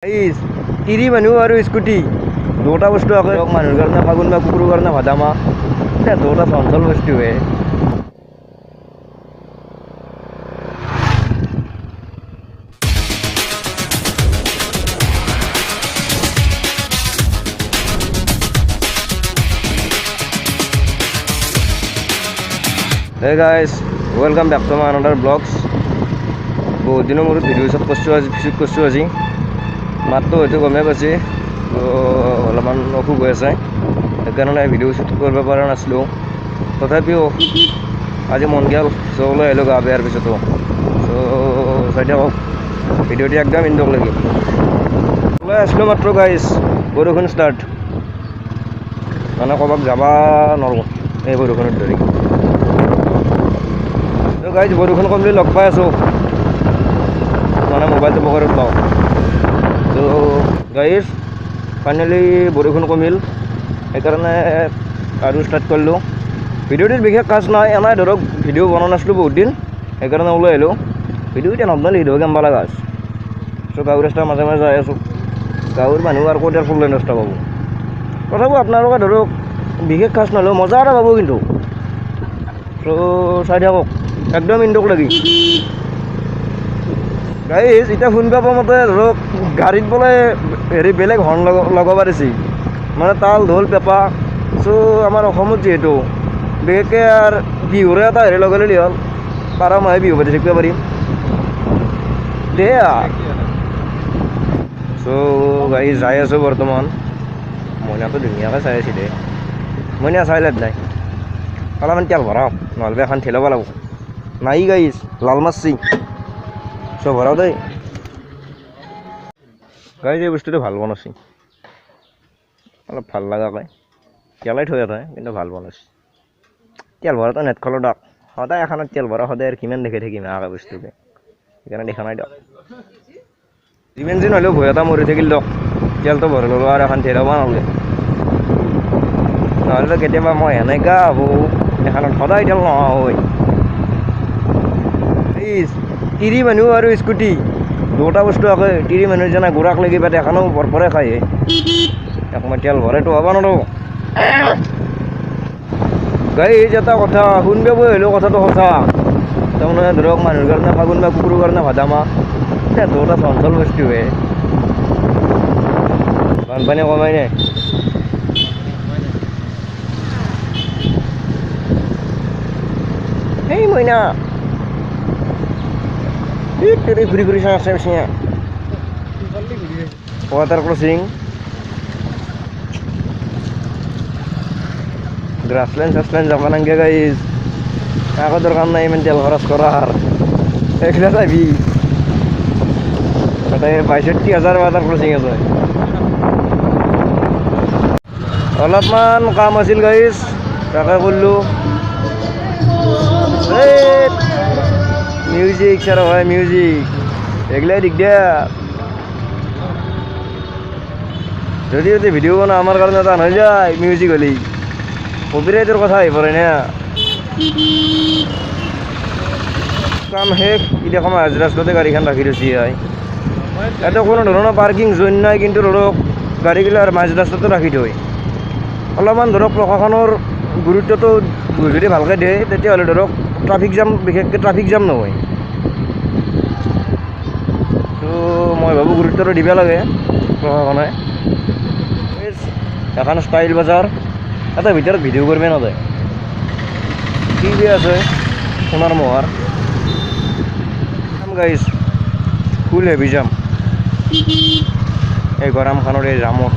তিৰি মানুহ আৰু স্কুটি দুটা বস্তু আকৌ মানুহৰ কাৰণে ফাগুন বা কুকুৰৰ কাৰণে ভাদা মাহ দুটা চঞ্চল বস্তুহে। Hey guys, welcome back to my another vlogs. বহুত দিনৰ মূৰত ভিডিঅ' শ্বুট কৰিছোঁ আজি মাতটো হয়তো গমেই পাইছে অলপমান অসুখ হৈ আছে সেইকাৰণে ভিডিঅ' শ্বুট কৰিব পৰা নাছিলোঁ। তথাপিও আজি মন গ'ল চবলৈ আহিলোঁ গা বেয়াৰ পিছতো চাই থাকক ভিডিঅ'টি একদম ইণ্ডক লাগি ওলাই আছিলোঁ মাত্ৰ গাইজ বৰষুণ ষ্টাৰ্ট মানে ক'ৰবাত যাব নোৱাৰোঁ এই বৰষুণত ধৰি গাইজ বৰষুণ কমলি লগ পাই আছোঁ মানে মোবাইলটো পকেটত লওঁ তো গাইজ ফাইনেলি বৰষুণ কমিল সেইকাৰণে আৰু ষ্টাৰ্ট কৰিলোঁ। ভিডিঅ'টিত বিশেষ কাজ নাই এনেই ধৰক ভিডিঅ' বনোৱা নাছিলোঁ বহুত দিন সেইকাৰণে ওলাই আহিলোঁ। ভিডিঅ' এতিয়া নবনালে ভিডিঅ' কেম্বা লগা আছে চ' গাঁৱৰ ৰাস্তাৰ মাজে মাজে যাই আছোঁ। গাঁৱৰ মানুহ আৰু ক'ত ফুল লাইন ৰাস্তা পাব তথাপিও আপোনালোকে ধৰক বিশেষ কাজ নহ'লেও মজা এটা পাব কিন্তু চ' চাই থাকক একদম ইণ্ডক লাগি গাইজ এতিয়া শুনিব পোৱা মতে ধৰক গাড়ীত বোলে হেৰি বেলেগ হৰ্ণ লগাব পাৰিছে মানে তাল ঢোল পেঁপা চ' আমাৰ অসমত যিহেতু বিশেষকৈ আৰু বিহুৰে এটা হেৰি লগালে হ'ল পাৰ মাহে বিহু পাতি থাকিব পাৰিম দে চ' গাড়ী যাই আছোঁ বৰ্তমান মইনাটো ধুনীয়াকৈ চাই আছোঁ দে মইনা চাই লাভ নাই অলপমান তেল ভৰাওঁ নহ'লে এখন ঠেলাব লাগিব নাই গাইজ লাল মাৰছি চ' ভৰাওঁ দেই গাইজ এই বস্তুটো ভাল বনাইছে অলপ ভাল লগাকৈ তেলাই থৈ আছে কিন্তু ভাল বনাইছে তেল ভৰাটো নেট খলৰ দিয়ক সদায় এখনত তেল ভৰা সদায় আৰু কিমান দেখি থাকিম আগে বস্তুকে সেইকাৰণে দেখা নাই দিয়ক যিমান যি নহ'লেও ভয় এটা মৰি থাকিল দিয়ক তেলটো ভৰাই ল'লোঁ আৰু এখন ঠেলাব নহ'লে নহ'লে কেতিয়াবা মই এনেকুৱা হ'ব এখনত সদায় তেল নোহোৱা হয়। তিৰি মানুহ আৰু স্কুটি দুটা বস্তু আকৌ তিৰি মানুহ যেনে গুড়াক লাগি পাতে এখনো ভৰপৰে খায় এক মই তেল ভৰাইতো হ'ব নোৱাৰোঁ গাইজ এটা কথা শুনিব হ'লেও কথাটো সঁচা তাৰমানে ধৰক মানুহৰ কাৰণে ফাগুন বা কুকুৰৰ কাৰণে ভাদা মাহ দুটা চঞ্চল বস্তুহে বানপানী কমাই নাই এই মইনা ঘূৰি ঘূৰি চাই আছে বেছি ৱাটাৰ ক্ৰচিং গ্ৰাছলেণ্ড চাছলেণ্ড যাব নালাগে গাইজ একো দৰকাৰ নাই ইমান তেল খৰচ কৰাৰ এইগিলা চাবি তাতে ৬২,০০০ ৱাটাৰ ক্ৰচিং আছে অলপমান কাম আছিল গাইজ তাকে কৰিলোঁ মিউজিক ছাৰ হয় মিউজিক এইগিলাই দিগদাৰ যদি ভিডিঅ' বনাওঁ আমাৰ কাৰণে টান হৈ যায় মিউজিক হ'লে কপিৰাইটৰ কথা আহি পৰে না কাম শেষ এতিয়া সময় হাজ ৰাস্তাতে গাড়ীখন ৰাখি থৈছে হয় ইয়াতে কোনো ধৰণৰ পাৰ্কিং জ'ন নাই কিন্তু ধৰক গাড়ীগিলাৰ মাজ ৰাস্তাতে ৰাখি থয় অলপমান ধৰক প্ৰশাসনৰ গুৰুত্বটো যদি ভালকৈ দিয়ে তেতিয়াহ'লে ধৰক ট্ৰাফিক জাম বিশেষকৈ ট্ৰাফিক জাম নহয় ত' মই ভাবোঁ গুৰুত্বটো দিব লাগে প্ৰশাসনে এখন ষ্টাইল বজাৰ এটা ভিতৰত ভিডিঅ' কৰিব নাযায় কি আছে সোণাৰ মহাৰ গাইজ ফুল হেভি যাম এই গৰমখনৰ এই জামত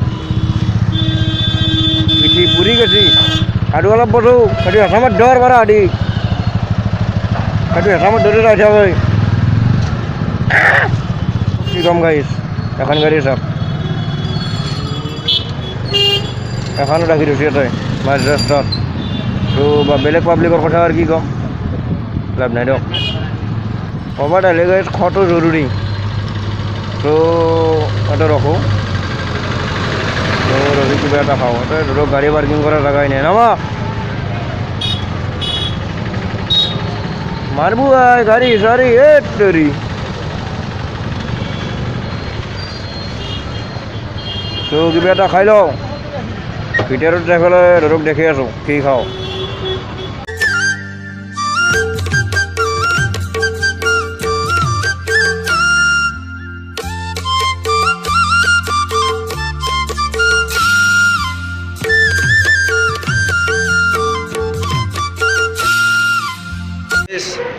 পিঠি পুৰি গৈছে আৰু অলপ বধো সেইটো হেঁচামত ধৰ পৰা আদি সেইটো হেঁচামত ধৰি ৰাখা হয় কি কম গাইজ এখন গাড়ী চাওক এখনো ৰাখি থৈছে তই মাজ ৰাস্তাত তো বা বেলেগ পাব্লিকৰ কথা আৰু কি ক'ম লাভ নাই দিয়ক ক'ৰবাত আহিলে গাইজ খোৱাটো জৰুৰী তো এটা ৰখোঁ তো ৰখি কিবা এটা খাওঁ তই ধৰক গাড়ী পাৰ্কিং কৰাৰ জেগাই নাই নামা মাৰবু গাড়ি সাৰি এ তৰি চ' কিবা এটা খাই লওঁ ভিতৰত দেখিলে ধৰক দেখি আছোঁ কি খাওঁ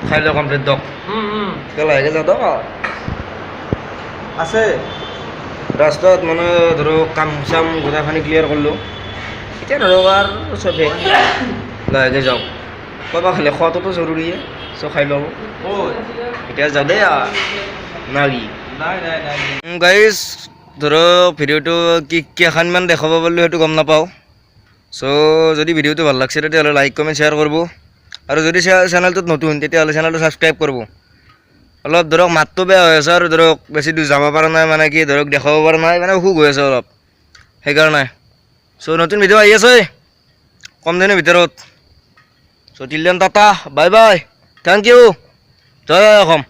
খাই লওঁ কমপ্লিট দক লাহেকৈ যাওঁ দক আছে ৰাস্তাত মানে ধৰক কাম চাম গোটেইখিনি ক্লিয়াৰ কৰিলোঁ এতিয়া ধৰক আৰু চবে লাহেকৈ যাওঁ ক'ৰবাত খালে খোৱাটোতো জৰুৰীয়ে চ' খাই লওঁ এতিয়া যাওঁ দেই না কি গাইজ ধৰক ভিডিঅ'টো কি কেইখনমান দেখাব পাৰিলোঁ সেইটো গম নাপাওঁ চ' যদি ভিডিঅ'টো ভাল লাগছে তেতিয়াহ'লে লাইক কমেণ্ট শ্বেয়াৰ কৰিব আৰু যদি চেনেলটোত নতুন তেতিয়াহ'লে চেনেলটো ছাবস্ক্ৰাইব কৰিব অলপ ধৰক মাতটো বেয়া হৈ আছে আৰু ধৰক বেছি দূৰ যাব পৰা নাই মানে কি ধৰক দেখাব পৰা নাই মানে অসুখ হৈ আছে অলপ সেইকাৰণে চ' নতুন ভিডিঅ' আহি আছে কম দিনৰ ভিতৰত so' till then tata bye bye thank you জয় অসম